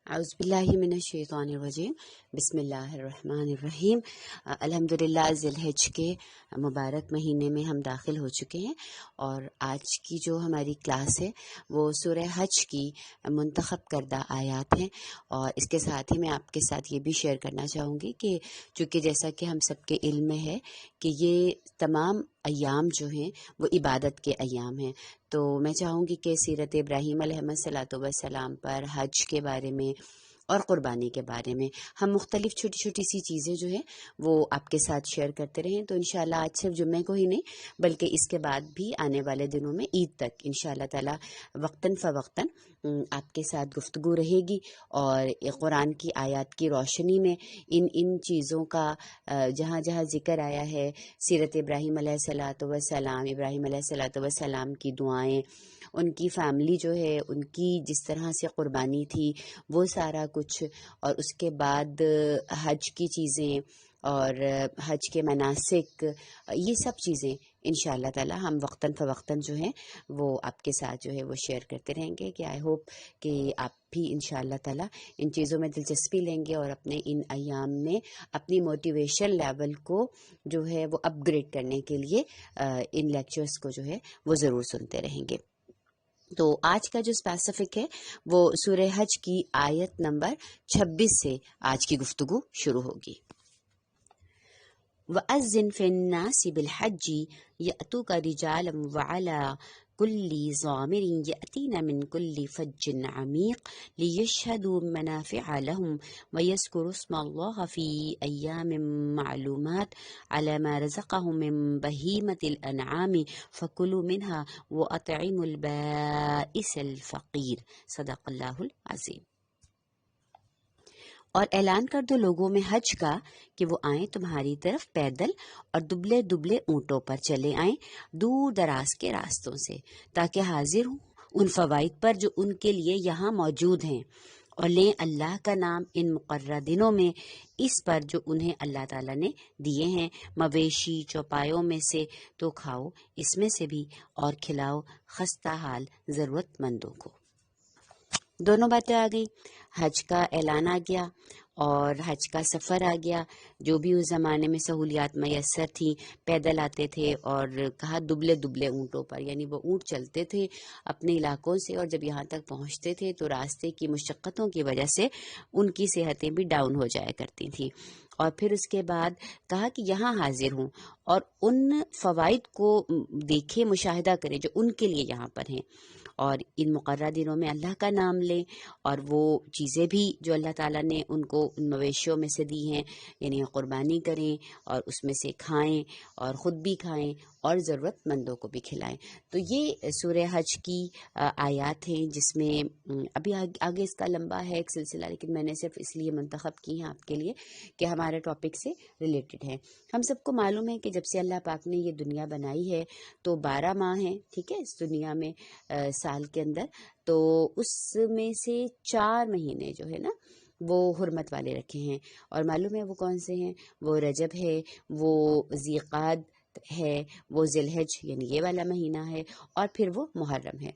اعوذ باللہ من الشیطان الرجیم بسم اللہ الرحمن الرحیم۔ الحمدللہ ذی الحج کے مبارک مہینے میں ہم داخل ہو چکے ہیں، اور آج کی جو ہماری کلاس ہے وہ سورہ حج کی منتخب کردہ آیات ہیں، اور اس کے ساتھ ہی میں آپ کے ساتھ یہ بھی شیئر کرنا چاہوں گی کہ چونکہ جیسا کہ ہم سب کے علم میں ہے کہ یہ تمام ایام جو ہیں وہ عبادت کے ایام ہیں، تو میں چاہوں گی کہ سیرت ابراہیم علیہ الصلوۃ والسلام پر، حج کے بارے میں اور قربانی کے بارے میں ہم مختلف چھوٹی چھوٹی سی چیزیں جو ہیں وہ آپ کے ساتھ شیئر کرتے رہیں۔ تو انشاءاللہ آج صرف جمعے کو ہی نہیں بلکہ اس کے بعد بھی آنے والے دنوں میں عید تک انشاءاللہ تعالی وقتاً فوقتاً آپ کے ساتھ گفتگو رہے گی، اور قرآن کی آیات کی روشنی میں ان چیزوں کا جہاں جہاں ذکر آیا ہے، سیرت ابراہیم علیہ الصلوۃ والسلام، ابراہیم علیہ الصلوۃ والسلام کی دعائیں، ان کی فیملی جو ہے ان کی جس طرح سے قربانی تھی وہ سارا کچھ، اور اس کے بعد حج کی چیزیں اور حج کے مناسک، یہ سب چیزیں انشاءاللہ تعالی ہم وقتاً فوقتاً جو ہیں وہ آپ کے ساتھ جو ہے وہ شیئر کرتے رہیں گے، کہ آئی ہوپ کہ آپ بھی انشاءاللہ تعالی ان چیزوں میں دلچسپی لیں گے اور اپنے ان ایام میں اپنی موٹیویشن لیول کو جو ہے وہ اپ گریڈ کرنے کے لیے ان لیکچرز کو جو ہے وہ ضرور سنتے رہیں گے۔ تو آج کا جو اسپیسیفک ہے وہ سورہ حج کی آیت نمبر 26 سے آج کی گفتگو شروع ہوگی۔ وَأَذِّن فِي النَّاسِ بِالْحَجِّ يَأْتُوكَ رِجَالًا وَعَلَى كُلِّ ضَامِرٍ يَأْتِينَ مِنْ كُلِّ فَجٍّ عَمِيقٍ لِيَشْهَدُوا مَنَافِعَ لَهُمْ وَيَذْكُرُوا اسْمَ اللَّهِ فِي أَيَّامٍ مَّعْلُومَاتٍ عَلَى مَا رَزَقَهُم مِّن بَهِيمَةِ الْأَنْعَامِ فَكُلُوا مِنْهَا وَأَطْعِمُوا الْبَائِسَ الْفَقِيرَ۔ صدق اللہ العظیم۔ اور اعلان کر دو لوگوں میں حج کا کہ وہ آئیں تمہاری طرف پیدل اور دبلے دبلے اونٹوں پر چلے آئیں دور دراز کے راستوں سے، تاکہ حاضر ہوں ان فوائد پر جو ان کے لیے یہاں موجود ہیں، اور لیں اللہ کا نام ان مقررہ دنوں میں اس پر جو انہیں اللہ تعالیٰ نے دیے ہیں، مویشی چوپایوں میں سے تو کھاؤ اس میں سے بھی، اور کھلاؤ خستہ حال ضرورت مندوں کو۔ دونوں باتیں آ گئی، حج کا اعلان آ گیا اور حج کا سفر آ گیا۔ جو بھی اس زمانے میں سہولیات میسر تھیں، پیدل آتے تھے، اور کہا دبلے دبلے اونٹوں پر، یعنی وہ اونٹ چلتے تھے اپنے علاقوں سے، اور جب یہاں تک پہنچتے تھے تو راستے کی مشقتوں کی وجہ سے ان کی صحتیں بھی ڈاؤن ہو جایا کرتی تھیں۔ اور پھر اس کے بعد کہا کہ یہاں حاضر ہوں اور ان فوائد کو دیکھیں، مشاہدہ کریں جو ان کے لیے یہاں پر ہیں، اور ان مقررہ دنوں میں اللہ کا نام لیں، اور وہ چیزیں بھی جو اللہ تعالیٰ نے ان کو ان مویشیوں میں سے دی ہیں یعنی قربانی کریں اور اس میں سے کھائیں، اور خود بھی کھائیں اور ضرورت مندوں کو بھی کھلائیں۔ تو یہ سورہ حج کی آیات ہیں، جس میں ابھی آگے اس کا لمبا ہے ایک سلسلہ، لیکن میں نے صرف اس لیے منتخب کی ہیں آپ کے لیے کہ ہمارے ٹاپک سے ریلیٹڈ ہے۔ ہم سب کو معلوم ہے کہ جب سے اللہ پاک نے یہ دنیا بنائی ہے تو 12 ماہ ہیں، ٹھیک ہے، اس دنیا میں سال کے اندر، تو اس میں سے 4 مہینے جو ہے نا وہ حرمت والے رکھے ہیں، اور معلوم ہے وہ کون سے ہیں؟ وہ رجب ہے، وہ ذیقعد ہے، وہ ذی الحج یعنی یہ والا مہینہ ہے، اور پھر وہ محرم ہے۔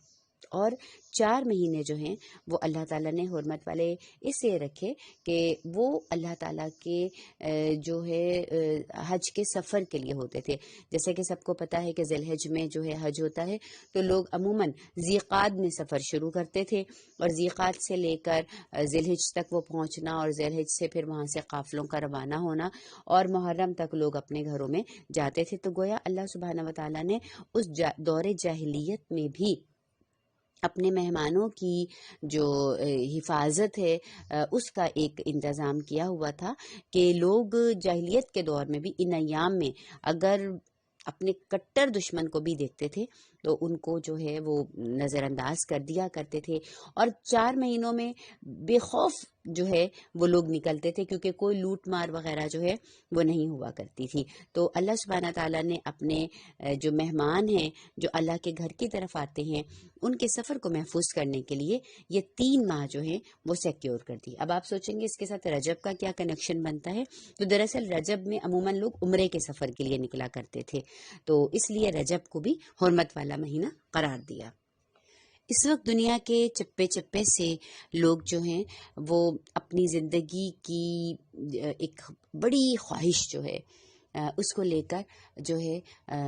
اور 4 مہینے جو ہیں وہ اللہ تعالیٰ نے حرمت والے اس لیے رکھے کہ وہ اللہ تعالیٰ کے جو ہے حج کے سفر کے لیے ہوتے تھے۔ جیسے کہ سب کو پتہ ہے کہ ذی الحج میں جو ہے حج ہوتا ہے، تو لوگ عموماً ذیقعد میں سفر شروع کرتے تھے، اور ذیقعد سے لے کر ذی الحج تک وہ پہنچنا، اور ذی الحج سے پھر وہاں سے قافلوں کا روانہ ہونا، اور محرم تک لوگ اپنے گھروں میں جاتے تھے۔ تو گویا اللہ سبحانہ وتعالیٰ نے اس دور جاہلیت میں بھی اپنے مہمانوں کی جو حفاظت ہے اس کا ایک انتظام کیا ہوا تھا، کہ لوگ جاہلیت کے دور میں بھی ان ایام میں اگر اپنے کٹر دشمن کو بھی دیکھتے تھے تو ان کو جو ہے وہ نظر انداز کر دیا کرتے تھے، اور 4 مہینوں میں بے خوف جو ہے وہ لوگ نکلتے تھے، کیونکہ کوئی لوٹ مار وغیرہ جو ہے وہ نہیں ہوا کرتی تھی۔ تو اللہ سبحانہ تعالیٰ نے اپنے جو مہمان ہیں جو اللہ کے گھر کی طرف آتے ہیں ان کے سفر کو محفوظ کرنے کے لیے یہ 3 ماہ جو ہیں وہ سیکیور کر دی۔ اب آپ سوچیں گے اس کے ساتھ رجب کا کیا کنیکشن بنتا ہے؟ تو دراصل رجب میں عموماً لوگ عمرے کے سفر کے لیے نکلا کرتے تھے، تو اس لیے رجب کو بھی حرمت والا مہینہ قرار دیا۔ اس وقت دنیا کے چپے چپے سے لوگ جو ہیں وہ اپنی زندگی کی ایک بڑی خواہش جو ہے اس کو لے کر جو ہے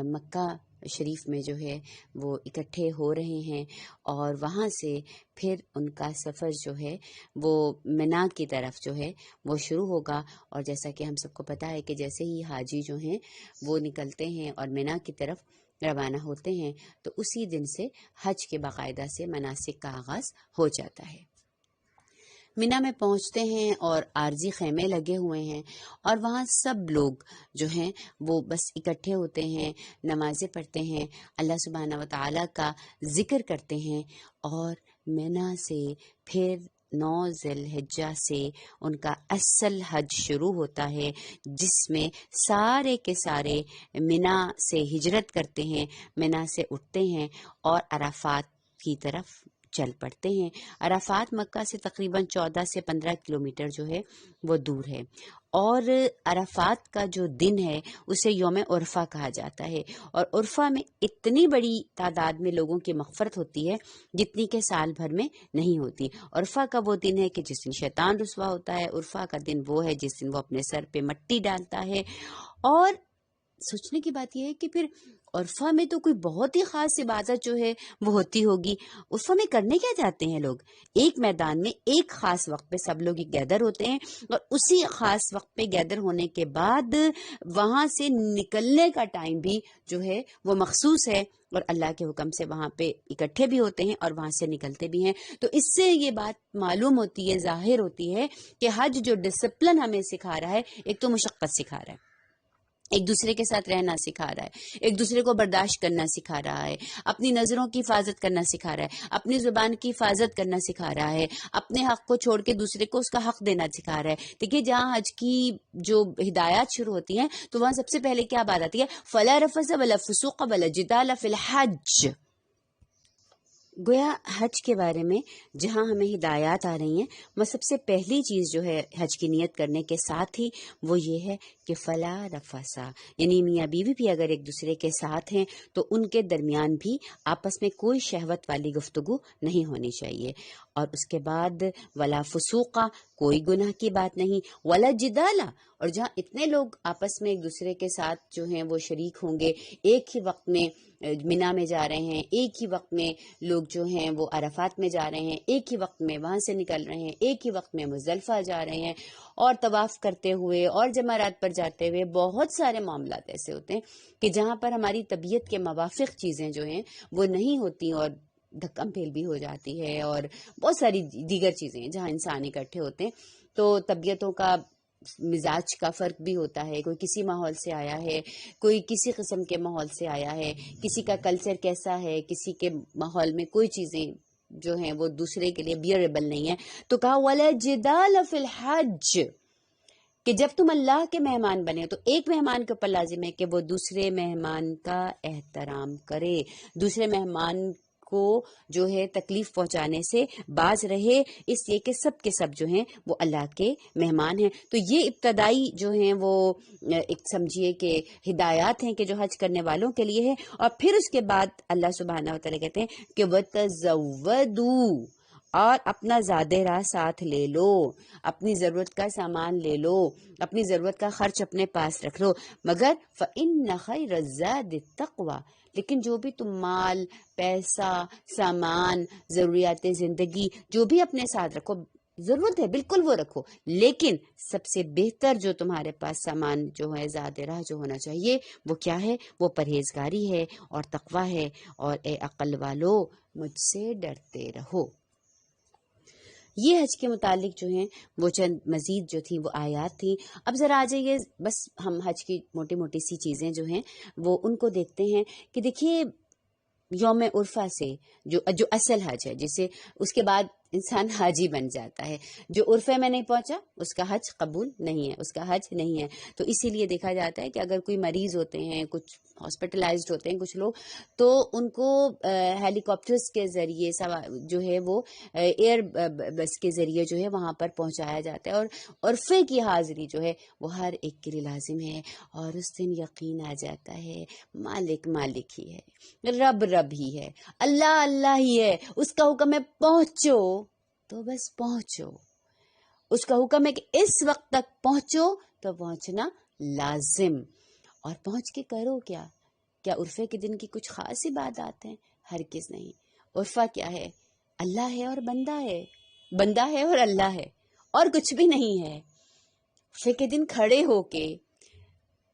مکہ شریف میں جو ہے وہ اکٹھے ہو رہے ہیں، اور وہاں سے پھر ان کا سفر جو ہے وہ منا کی طرف جو ہے وہ شروع ہوگا۔ اور جیسا کہ ہم سب کو پتہ ہے کہ جیسے ہی حاجی جو ہیں وہ نکلتے ہیں اور منا کی طرف روانہ ہوتے ہیں تو اسی دن سے حج کے باقاعدہ سے مناسک کا آغاز ہو جاتا ہے۔ منا میں پہنچتے ہیں اور عارضی خیمے لگے ہوئے ہیں، اور وہاں سب لوگ جو ہیں وہ بس اکٹھے ہوتے ہیں، نمازیں پڑھتے ہیں، اللہ سبحانہ و تعالیٰ کا ذکر کرتے ہیں، اور منا سے پھر 9 ذی الحجہ سے ان کا اصل حج شروع ہوتا ہے، جس میں سارے کے سارے منا سے ہجرت کرتے ہیں، منا سے اٹھتے ہیں اور عرفات کی طرف چل پڑتے ہیں۔ عرفات مکہ سے تقریباً 14 سے 15 کلومیٹر جو ہے وہ دور ہے، اور عرفات کا جو دن ہے اسے یوم عرفہ کہا جاتا ہے، اور عرفہ میں اتنی بڑی تعداد میں لوگوں کی مغفرت ہوتی ہے جتنی کہ سال بھر میں نہیں ہوتی۔ عرفہ کا وہ دن ہے کہ جس دن شیطان رسوا ہوتا ہے، عرفہ کا دن وہ ہے جس دن وہ اپنے سر پہ مٹی ڈالتا ہے۔ اور سوچنے کی بات یہ ہے کہ پھر عرفہ میں تو کوئی بہت ہی خاص عبادت جو ہے وہ ہوتی ہوگی۔ عرفہ میں کرنے کیا جاتے ہیں لوگ؟ ایک میدان میں ایک خاص وقت پہ سب لوگ گیدر ہوتے ہیں، اور اسی خاص وقت پہ گیدر ہونے کے بعد وہاں سے نکلنے کا ٹائم بھی جو ہے وہ مخصوص ہے، اور اللہ کے حکم سے وہاں پہ اکٹھے بھی ہوتے ہیں اور وہاں سے نکلتے بھی ہیں۔ تو اس سے یہ بات معلوم ہوتی ہے، ظاہر ہوتی ہے کہ حج جو ڈسپلن ہمیں سکھا رہا ہے، ایک تو مشقت سکھا رہا ہے، ایک دوسرے کے ساتھ رہنا سکھا رہا ہے، ایک دوسرے کو برداشت کرنا سکھا رہا ہے، اپنی نظروں کی حفاظت کرنا سکھا رہا ہے، اپنی زبان کی حفاظت کرنا سکھا رہا ہے، اپنے حق کو چھوڑ کے دوسرے کو اس کا حق دینا سکھا رہا ہے۔ دیکھیے جہاں حج کی جو ہدایات شروع ہوتی ہیں تو وہاں سب سے پہلے کیا بات آتی ہے؟ فَلَا رَفَثَ وَلَا فُسُوقَ وَلَا جِدَالَ فِي الْحَجِّ۔ گویا حج کے بارے میں جہاں ہمیں ہدایات آ رہی ہیں، وہ سب سے پہلی چیز جو ہے حج کی نیت کرنے کے ساتھ ہی وہ یہ ہے کہ فلا رفسا، یعنی میاں بیوی بھی اگر ایک دوسرے کے ساتھ ہیں تو ان کے درمیان بھی آپس میں کوئی شہوت والی گفتگو نہیں ہونی چاہیے۔ اور اس کے بعد ولا فسوقا، کوئی گناہ کی بات نہیں، ولا جدالا، اور جہاں اتنے لوگ آپس میں ایک دوسرے کے ساتھ جو ہیں وہ شریک ہوں گے، ایک ہی وقت میں منا میں جا رہے ہیں، ایک ہی وقت میں لوگ جو ہیں وہ عرفات میں جا رہے ہیں، ایک ہی وقت میں وہاں سے نکل رہے ہیں، ایک ہی وقت میں مزدلفہ جا رہے ہیں، اور طواف کرتے ہوئے اور جمرات پر جاتے ہوئے بہت سارے معاملات ایسے ہوتے ہیں کہ جہاں پر ہماری طبیعت کے موافق چیزیں جو ہیں وہ نہیں ہوتی، اور دھکم پھیل بھی ہو جاتی ہے، اور بہت ساری دیگر چیزیں ہیں جہاں انسان اکٹھے ہوتے ہیں، تو طبیعتوں کا مزاج کا فرق بھی ہوتا ہے، کوئی کسی ماحول سے آیا ہے، کوئی کسی قسم کے ماحول سے آیا ہے، کسی کا کلچر کیسا ہے، کسی کے ماحول میں کوئی چیزیں جو ہیں وہ دوسرے کے لیے بیئریبل نہیں ہے۔ تو کہا وَلَا جِدَالَ فِي الْحَجِّ، کہ جب تم اللہ کے مہمان بنے تو ایک مہمان کے اوپر لازم ہے کہ وہ دوسرے مہمان کا احترام کرے، دوسرے مہمان کو جو ہے تکلیف پہنچانے سے باز رہے، اس لیے کہ سب کے سب جو ہیں وہ اللہ کے مہمان ہیں۔ تو یہ ابتدائی جو ہیں وہ ایک سمجھیے کہ ہدایات ہیں کہ جو حج کرنے والوں کے لیے ہے۔ اور پھر اس کے بعد اللہ سبحانہ و تعالیٰ کہتے ہیں کہ وَتَزَوَّدُوا، اور اپنا زیادہ راہ ساتھ لے لو، اپنی ضرورت کا سامان لے لو، اپنی ضرورت کا خرچ اپنے پاس رکھ لو، مگر فَإِنَّ خَيْرَ الزَّادِ التَّقْوَىٰ، لیکن جو بھی تم مال، پیسہ، سامان، ضروریات زندگی جو بھی اپنے ساتھ رکھو، ضرورت ہے بالکل وہ رکھو، لیکن سب سے بہتر جو تمہارے پاس سامان جو ہے زیادہ راہ جو ہونا چاہیے وہ کیا ہے؟ وہ پرہیزگاری ہے اور تقویٰ ہے، اور اے عقل والو مجھ سے ڈرتے رہو۔ یہ حج کے متعلق جو ہیں وہ چند مزید جو تھی وہ آیات تھیں۔ اب ذرا آ جائیے، بس ہم حج کی موٹی موٹی سی چیزیں جو ہیں وہ ان کو دیکھتے ہیں کہ دیکھیے یوم عرفہ سے جو اصل حج ہے، جسے اس کے بعد انسان حاجی بن جاتا ہے. جو عرفے میں نہیں پہنچا اس کا حج قبول نہیں ہے، اس کا حج نہیں ہے. تو اسی لیے دیکھا جاتا ہے کہ اگر کوئی مریض ہوتے ہیں، کچھ ہاسپٹلائزڈ ہوتے ہیں کچھ لوگ، تو ان کو ہیلی کاپٹرز کے ذریعے جو ہے وہ ایئر بس کے ذریعے جو ہے وہاں پر پہنچایا جاتا ہے. اور عرفے کی حاضری جو ہے وہ ہر ایک کے لیے لازم ہے. اور اس دن یقین آ جاتا ہے مالک مالک ہی ہے، رب رب ہی ہے، اللہ اللہ ہی ہے. اس کا حکم ہے پہنچو تو بس پہنچو. اس کا حکم ہے کہ اس وقت تک پہنچو تو پہنچنا لازم. اور پہنچ کے کرو کیا؟ کیا عرفے کے دن کی کچھ خاص عبادات ہیں؟ ہرگز نہیں. عرفہ کیا ہے؟ اللہ ہے اور بندہ ہے، بندہ ہے اور اللہ ہے، اور کچھ بھی نہیں ہے. عرفے کے دن کھڑے ہو کے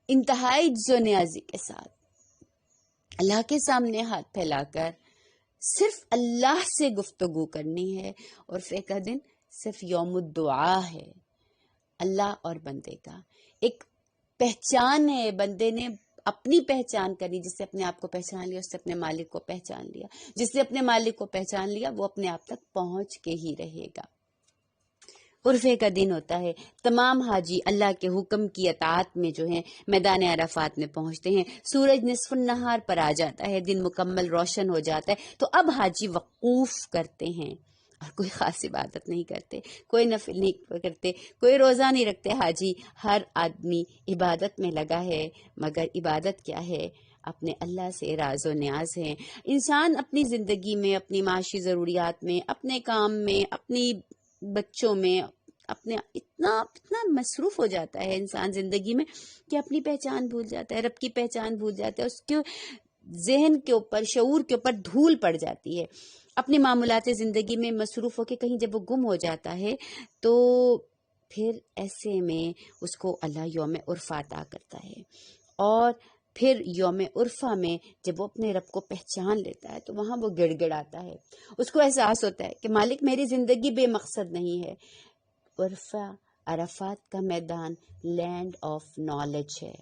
انتہائی جزو نیازی کے ساتھ اللہ کے سامنے ہاتھ پھیلا کر صرف اللہ سے گفتگو کرنی ہے. عرفے کا دن صرف یوم الدعا ہے، اللہ اور بندے کا ایک پہچان ہے. بندے نے اپنی پہچان کرنی، جس سے اپنے آپ کو پہچان لیا اس سے اپنے مالک کو پہچان لیا، جس نے اپنے مالک کو پہچان لیا وہ اپنے آپ تک پہنچ کے ہی رہے گا. عرفے کا دن ہوتا ہے، تمام حاجی اللہ کے حکم کی اطاعت میں جو ہے میدان عرفات میں پہنچتے ہیں. سورج نصف النہار پر آ جاتا ہے، دن مکمل روشن ہو جاتا ہے. تو اب حاجی وقوف کرتے ہیں اور کوئی خاص عبادت نہیں کرتے، کوئی نفل نہیں کرتے، کوئی روزہ نہیں رکھتے. حاجی ہر آدمی عبادت میں لگا ہے، مگر عبادت کیا ہے؟ اپنے اللہ سے راز و نیاز ہے. انسان اپنی زندگی میں، اپنی معاشی ضروریات میں، اپنے کام میں، اپنی بچوں میں، اپنے اتنا مصروف ہو جاتا ہے انسان زندگی میں کہ اپنی پہچان بھول جاتا ہے، رب کی پہچان بھول جاتا ہے. اس کے ذہن کے اوپر، شعور کے اوپر دھول پڑ جاتی ہے. اپنی معمولات زندگی میں مصروف ہو کے کہیں جب وہ گم ہو جاتا ہے تو پھر ایسے میں اس کو اللہ یوم عرفہ عطا کرتا ہے. اور پھر یوم عرفہ میں جب وہ اپنے رب کو پہچان لیتا ہے تو وہاں وہ گڑ گڑاتا ہے. اس کو احساس ہوتا ہے کہ مالک میری زندگی بے مقصد نہیں ہے. عرفہ، عرفات کا میدان لینڈ آف نالج ہے.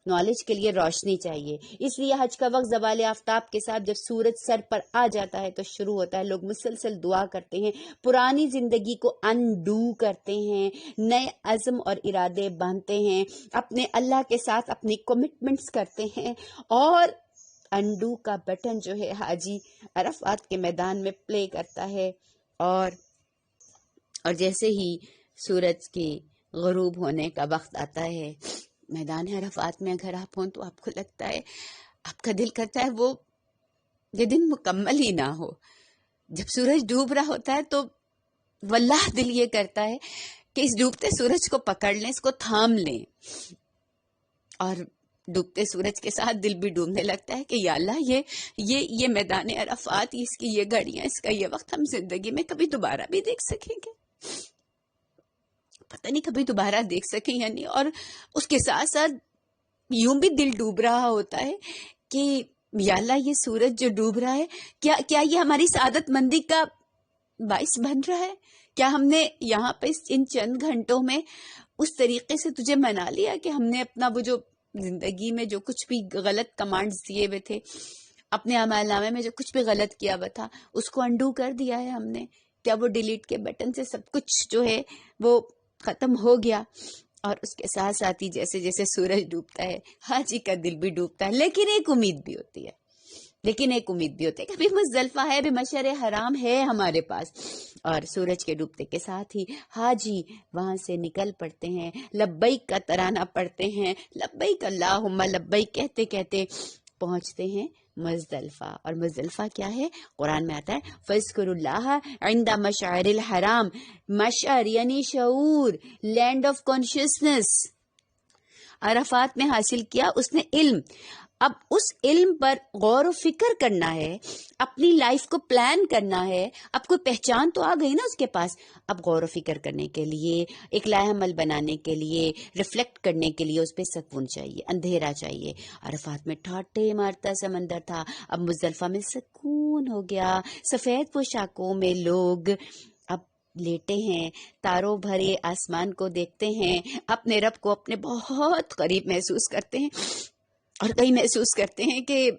نالج کے لیے روشنی چاہیے. اس لیے حج کا وقت زوال آفتاب کے ساتھ جب سورج سر پر آ جاتا ہے تو شروع ہوتا ہے. لوگ مسلسل دعا کرتے ہیں، پرانی زندگی کو انڈو کرتے ہیں، نئے عزم اور ارادے باندھتے ہیں، اپنے اللہ کے ساتھ اپنی کمٹمنٹس کرتے ہیں. اور انڈو کا بٹن جو ہے حاجی عرفات کے میدان میں پلے کرتا ہے. اور جیسے ہی سورج کی غروب ہونے کا وقت آتا ہے میدان عرفات میں اگر آپ ہوں تو آپ کو لگتا ہے، آپ کا دل کرتا ہے وہ یہ دن مکمل ہی نہ ہو. جب سورج ڈوب رہا ہوتا ہے تو واللہ دل یہ کرتا ہے کہ اس ڈوبتے سورج کو پکڑ لیں، اس کو تھام لیں. اور ڈوبتے سورج کے ساتھ دل بھی ڈوبنے لگتا ہے کہ یا اللہ یہ میدان عرفات، اس کی یہ گھڑیاں، اس کا یہ وقت ہم زندگی میں کبھی دوبارہ بھی دیکھ سکیں گے؟ پتہ نہیں کبھی دوبارہ دیکھ سکیں یا نہیں. اور اس کے ساتھ ساتھ یوں بھی دل ڈوب رہا ہوتا ہے کہ یا اللہ یہ سورج جو ڈوب رہا ہے کیا یہ ہماری سعادت مندی کا باعث بن رہا ہے؟ کیا ہم نے یہاں پہ ان چند گھنٹوں میں اس طریقے سے تجھے منا لیا کہ ہم نے اپنا وہ جو زندگی میں جو کچھ بھی غلط کمانڈز دیے ہوئے تھے، اپنے عمل نامے میں جو کچھ بھی غلط کیا ہوا تھا اس کو انڈو کر دیا ہے ہم نے؟ کیا وہ ڈیلیٹ کے بٹن سے سب کچھ جو ہے وہ ختم ہو گیا؟ اور اس کے ساتھ ساتھ ہی جیسے جیسے سورج ڈوبتا ہے حاجی کا دل بھی ڈوبتا ہے. لیکن ایک امید بھی ہوتی ہے کہ ابھی مزدلفہ ہے، ابھی مشعر حرام ہے ہمارے پاس. اور سورج کے ڈوبتے کے ساتھ ہی حاجی وہاں سے نکل پڑتے ہیں، لبیک کا ترانہ پڑھتے ہیں، لبیک اللہم لبیک کہتے کہتے پہنچتے ہیں مزدلفہ. اور مزدلفہ کیا ہے؟ قرآن میں آتا ہے فَاذْكُرُوا اللَّهَ عِنْدَ مَشْعَرِ الْحَرَامِ. مشعر یعنی شعور، لینڈ آف کانشیسنس. عرفات میں حاصل کیا اس نے علم. اب اس علم پر غور و فکر کرنا ہے، اپنی لائف کو پلان کرنا ہے. اب کوئی پہچان تو آ گئی نا اس کے پاس. اب غور و فکر کرنے کے لیے، ایک لائحہ عمل بنانے کے لیے، ریفلیکٹ کرنے کے لیے اس پہ سکون چاہیے، اندھیرا چاہیے. عرفات میں ٹھاٹھے مارتا سمندر تھا، اب مزدلفہ میں سکون ہو گیا. سفید پوشاکوں میں لوگ اب لیٹے ہیں، تاروں بھرے آسمان کو دیکھتے ہیں، اپنے رب کو اپنے بہت قریب محسوس کرتے ہیں. اور کئی محسوس کرتے ہیں کہ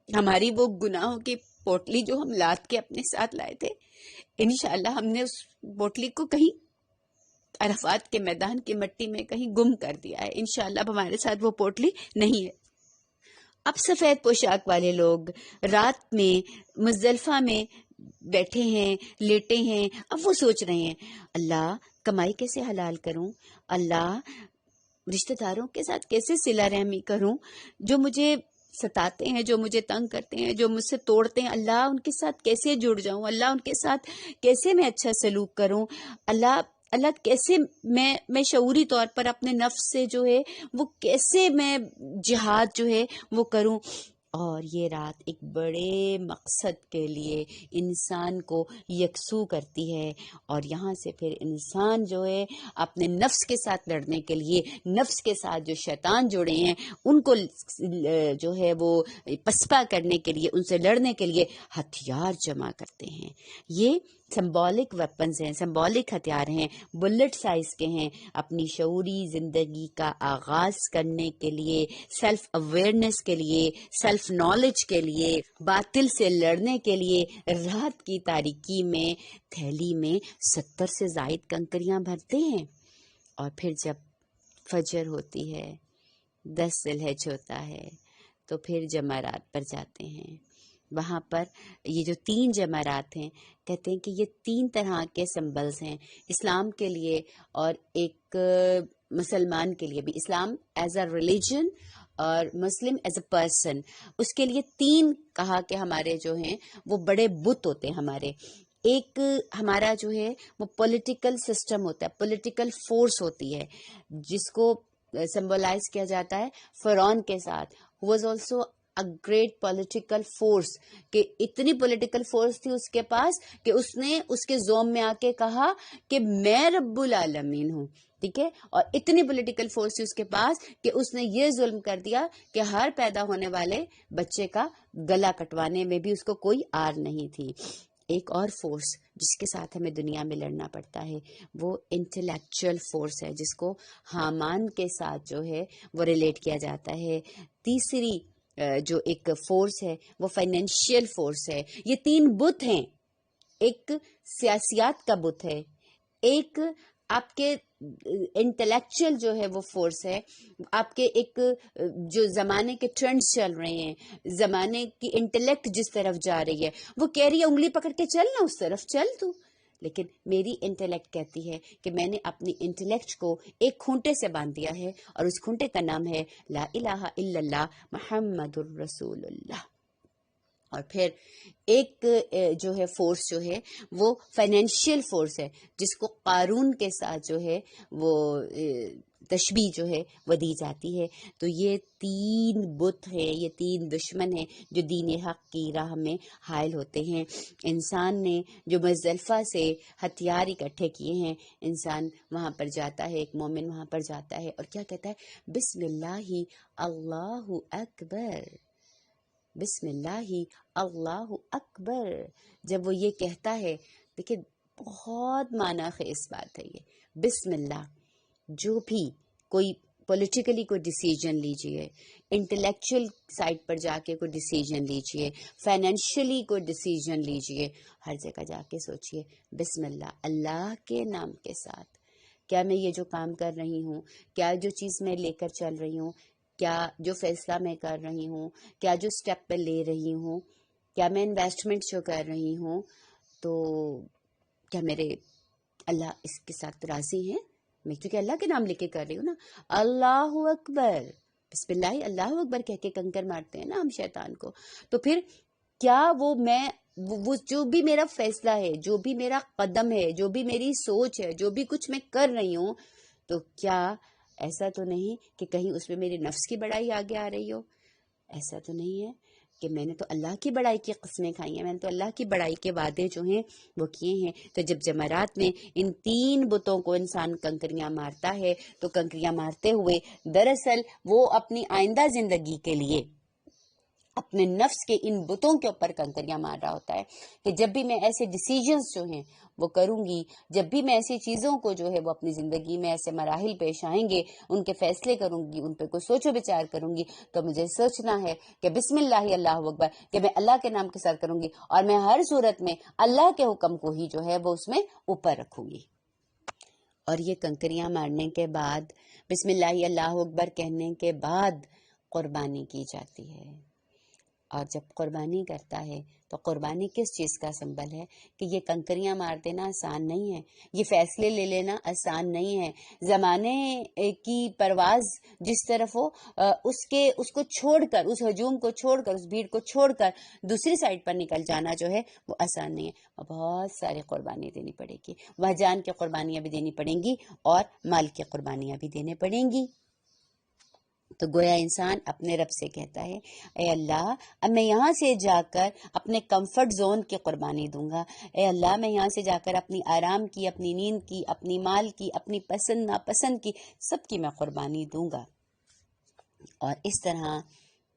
ہماری وہ گناہوں کی پوٹلی جو ہم لاد کے اپنے ساتھ لائے تھے انشاءاللہ ہم نے اس پوٹلی کو کہیں عرفات کے میدان کی مٹی میں کہیں گم کر دیا ہے. انشاءاللہ اب ہمارے ساتھ وہ پوٹلی نہیں ہے. اب سفید پوشاک والے لوگ رات میں مزدلفہ میں بیٹھے ہیں، لیٹے ہیں. اب وہ سوچ رہے ہیں اللہ کمائی کیسے حلال کروں، اللہ رشتہ داروں کے ساتھ کیسے صلہ رحمی کروں، جو مجھے ستاتے ہیں، جو مجھے تنگ کرتے ہیں، جو مجھ سے توڑتے ہیں، اللہ ان کے ساتھ کیسے جڑ جاؤں، اللہ ان کے ساتھ کیسے میں اچھا سلوک کروں، اللہ کیسے میں شعوری طور پر اپنے نفس سے جو ہے وہ کیسے میں جہاد جو ہے وہ کروں. اور یہ رات ایک بڑے مقصد کے لیے انسان کو یکسو کرتی ہے، اور یہاں سے پھر انسان جو ہے اپنے نفس کے ساتھ لڑنے کے لیے، نفس کے ساتھ جو شیطان جڑے ہیں ان کو جو ہے وہ پسپا کرنے کے لیے، ان سے لڑنے کے لیے ہتھیار جمع کرتے ہیں. یہ سمبولک ویپنز ہیں، سمبولک ہتھیار ہیں، بلٹ سائز کے ہیں. اپنی شعوری زندگی کا آغاز کرنے کے لیے، سیلف اویئرنیس کے لیے، سیلف نالج کے لیے، باطل سے لڑنے کے لیے رات کی تاریکی میں تھیلی میں 70 سے زائد کنکریاں بھرتے ہیں. اور پھر جب فجر ہوتی ہے، 10 ذی الحجہ ہوتا ہے، تو پھر جمرات پر جاتے ہیں. وہاں پر یہ جو 3 جمرات ہیں، کہتے ہیں کہ یہ 3 طرح کے سمبلز ہیں اسلام کے لیے اور ایک مسلمان کے لیے بھی. اسلام ایز اے ریلیجن اور مسلم ایز اے پرسن، اس کے لیے 3 کہا کہ ہمارے جو ہیں وہ بڑے بت ہوتے ہیں ہمارے. ایک ہمارا جو ہے وہ پولیٹیکل سسٹم ہوتا ہے، پولیٹیکل فورس ہوتی ہے، جس کو سمبلائز کیا جاتا ہے فرعون کے ساتھ. Who was also a great political force، کہ اتنی پولیٹیکل فورس تھی اس کے پاس کہ اس نے اس کے زوم میں آ کے کہا کہ میں رب العالمین ہوں. ٹھیک ہے، اور اتنی پولیٹیکل فورس تھی اس کے پاس کہ اس نے یہ ظلم کر دیا کہ ہر پیدا ہونے والے بچے کا گلا کٹوانے میں بھی اس کو کوئی آر نہیں تھی. ایک اور فورس جس کے ساتھ ہمیں دنیا میں لڑنا پڑتا ہے وہ انٹلیکچوئل فورس ہے، جس کو حامان کے ساتھ جو ہے وہ ریلیٹ کیا جاتا ہے. تیسری جو ایک فورس ہے وہ فائنینشیل فورس ہے. یہ 3 بت ہیں، ایک سیاسیات کا بت ہے، ایک آپ کے انٹلیکچوئل جو ہے وہ فورس ہے، آپ کے ایک جو زمانے کے ٹرینڈز چل رہے ہیں، زمانے کی انٹلیکٹ جس طرف جا رہی ہے، وہ کہہ رہی ہے انگلی پکڑ کے چل نا اس طرف چل تو. لیکن میری انٹلیکٹ کہتی ہے کہ میں نے اپنی انٹلیکٹ کو ایک کھونٹے سے باندھ دیا ہے، اور اس کھونٹے کا نام ہے لا الہ الا اللہ محمد الرسول اللہ. اور پھر ایک جو ہے فورس جو ہے وہ فائنینشیل فورس ہے، جس کو قارون کے ساتھ جو ہے وہ تشبیہ جو ہے وہ دی جاتی ہے. تو یہ 3 بت ہیں، یہ 3 دشمن ہیں جو دین حق کی راہ میں حائل ہوتے ہیں. انسان نے جو مزدلفہ سے ہتھیار اکٹھے کیے ہیں، انسان وہاں پر جاتا ہے، ایک مومن وہاں پر جاتا ہے اور کیا کہتا ہے؟ بسم اللہ اللہ اکبر، بسم اللہ اللہ اکبر. جب وہ یہ کہتا ہے، دیکھیں بہت معنی خیز بات ہے یہ بسم اللہ. جو بھی کوئی پولیٹیکلی کوئی ڈیسیجن لیجئے، انٹلیکچوئل سائٹ پر جا کے کوئی ڈیسیجن لیجئے، فائنینشلی کوئی ڈیسیجن لیجئے، ہر جگہ جا کے سوچئے بسم اللہ، اللہ کے نام کے ساتھ. کیا میں یہ جو کام کر رہی ہوں، کیا جو چیز میں لے کر چل رہی ہوں، کیا جو فیصلہ میں کر رہی ہوں، کیا جو سٹیپ میں لے رہی ہوں، کیا میں انویسٹمنٹ جو کر رہی ہوں، تو کیا میرے اللہ اس کے ساتھ راضی ہیں؟ میں کیونکہ اللہ کے نام لے کے کر رہی ہوں نا. اللہ اکبر، بسم اللہ اللہ اکبر کہہ کے کنکر مارتے ہیں نا ہم شیطان کو. تو پھر کیا وہ جو بھی میرا فیصلہ ہے، جو بھی میرا قدم ہے، جو بھی میری سوچ ہے، جو بھی کچھ میں کر رہی ہوں، تو کیا ایسا تو نہیں کہ کہیں اس میں میری نفس کی بڑائی آگے آ رہی ہو؟ ایسا تو نہیں ہے کہ میں نے تو اللہ کی بڑائی کی قسمیں کھائی ہیں، میں نے تو اللہ کی بڑائی کے وعدے جو ہیں وہ کیے ہیں. تو جب جمرات میں ان 3 بتوں کو انسان کنکریاں مارتا ہے، تو کنکریاں مارتے ہوئے دراصل وہ اپنی آئندہ زندگی کے لیے اپنے نفس کے ان بتوں کے اوپر کنکریاں مار رہا ہوتا ہے کہ جب بھی میں ایسے ڈیسیجنز جو ہیں وہ کروں گی، جب بھی میں ایسی چیزوں کو جو ہے وہ اپنی زندگی میں ایسے مراحل پیش آئیں گے، ان کے فیصلے کروں گی، ان پہ کوئی سوچ و بچار کروں گی، تو مجھے سوچنا ہے کہ بسم اللہ اللہ اکبر، کہ میں اللہ کے نام کے ساتھ کروں گی، اور میں ہر صورت میں اللہ کے حکم کو ہی جو ہے وہ اس میں اوپر رکھوں گی۔ اور یہ کنکریاں مارنے کے بعد، بسم اللہ اللہ اکبر کہنے کے بعد قربانی کی جاتی ہے۔ اور جب قربانی کرتا ہے تو قربانی کس چیز کا سمبل ہے کہ یہ کنکریاں مار دینا آسان نہیں ہے، یہ فیصلے لے لینا آسان نہیں ہے۔ زمانے کی پرواز جس طرف ہو، اس کو چھوڑ کر، اس ہجوم کو چھوڑ کر، اس بھیڑ کو چھوڑ کر دوسری سائڈ پر نکل جانا جو ہے وہ آسان نہیں ہے، اور بہت ساری قربانی دینی پڑے گی، وہ جان کی قربانیاں بھی دینی پڑیں گی اور مال کی قربانیاں بھی دینے پڑیں گی۔ تو گویا انسان اپنے رب سے کہتا ہے، اے اللہ، اب میں یہاں سے جا کر اپنے کمفرٹ زون کی قربانی دوں گا، اے اللہ میں یہاں سے جا کر اپنی آرام کی، اپنی نیند کی، اپنی مال کی، اپنی پسند ناپسند کی، سب کی میں قربانی دوں گا۔ اور اس طرح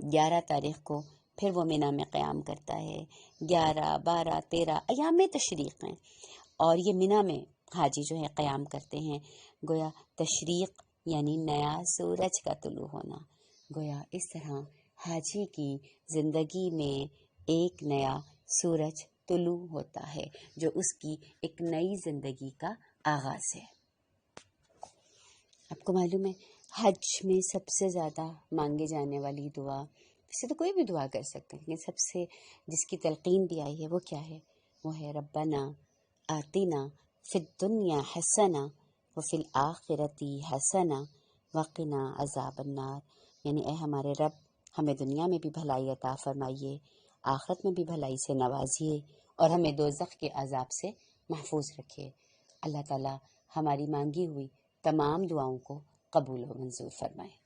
11 تاریخ کو پھر وہ مینا میں قیام کرتا ہے۔ 11، 12، 13 ایام تشریق ہیں، اور یہ مینا میں حاجی جو ہے قیام کرتے ہیں۔ گویا تشریق یعنی نیا سورج کا طلوع ہونا، گویا اس طرح حاجی کی زندگی میں ایک نیا سورج طلوع ہوتا ہے جو اس کی ایک نئی زندگی کا آغاز ہے۔ آپ کو معلوم ہے حج میں سب سے زیادہ مانگے جانے والی دعا، ویسے تو کوئی بھی دعا کر سکتے ہیں، لیکن سب سے جس کی تلقین بھی آئی ہے وہ کیا ہے؟ وہ ہے ربنا آتنا فی الدنیا حسنہ وفی الآخرۃ حسنہ وقنا عذاب النار، یعنی اے ہمارے رب، ہمیں دنیا میں بھی بھلائی عطا فرمائیے، آخرت میں بھی بھلائی سے نوازیے، اور ہمیں دوزخ کے عذاب سے محفوظ رکھیے۔ اللہ تعالی ہماری مانگی ہوئی تمام دعاؤں کو قبول و منظور فرمائے۔